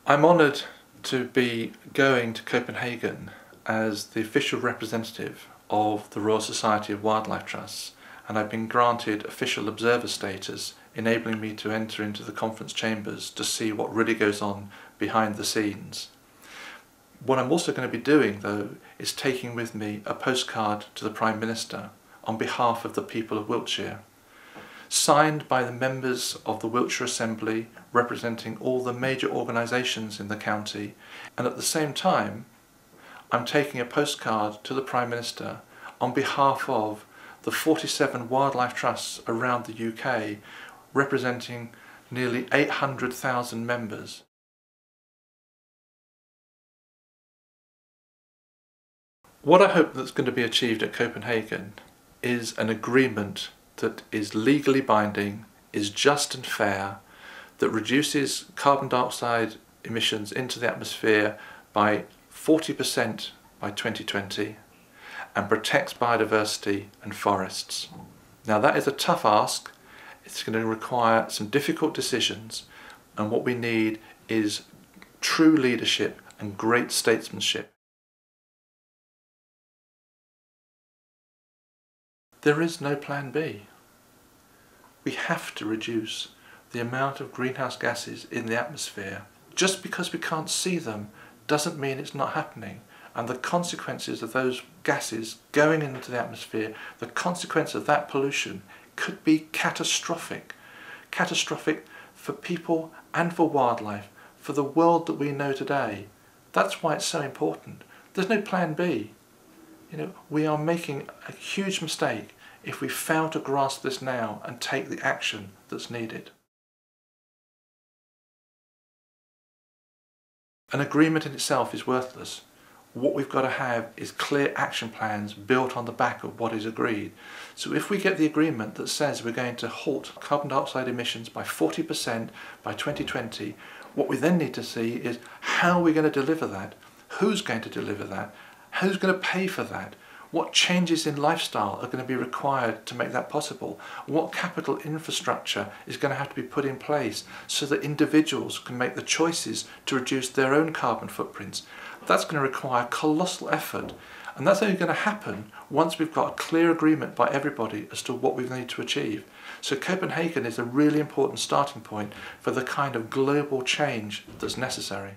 I'm honoured to be going to Copenhagen as the official representative of the Royal Society of Wildlife Trusts, and I've been granted official observer status, enabling me to enter into the conference chambers to see what really goes on behind the scenes. What I'm also going to be doing, though, is taking with me a postcard to the Prime Minister on behalf of the people of Wiltshire, signed by the members of the Wiltshire Assembly representing all the major organisations in the county, and at the same time I'm taking a postcard to the Prime Minister on behalf of the 47 wildlife trusts around the UK representing nearly 800,000 members. What I hope that's going to be achieved at Copenhagen is an agreement that is legally binding, is just and fair, that reduces carbon dioxide emissions into the atmosphere by 40% by 2020 and protects biodiversity and forests. Now that is a tough ask. It's going to require some difficult decisions, and what we need is true leadership and great statesmanship. There is no plan B. We have to reduce the amount of greenhouse gases in the atmosphere. Just because we can't see them doesn't mean it's not happening, and the consequences of those gases going into the atmosphere, the consequence of that pollution could be catastrophic. Catastrophic for people and for wildlife, for the world that we know today. That's why it's so important. There's no plan B. We are making a huge mistake if we fail to grasp this now and take the action that's needed. An agreement in itself is worthless. What we've got to have is clear action plans built on the back of what is agreed. So if we get the agreement that says we're going to halt carbon dioxide emissions by 40% by 2020, what we then need to see is how are we going to deliver that? Who's going to deliver that? Who's going to pay for that? What changes in lifestyle are going to be required to make that possible? What capital infrastructure is going to have to be put in place so that individuals can make the choices to reduce their own carbon footprints? That's going to require colossal effort, and that's only going to happen once we've got a clear agreement by everybody as to what we need to achieve. So Copenhagen is a really important starting point for the kind of global change that's necessary.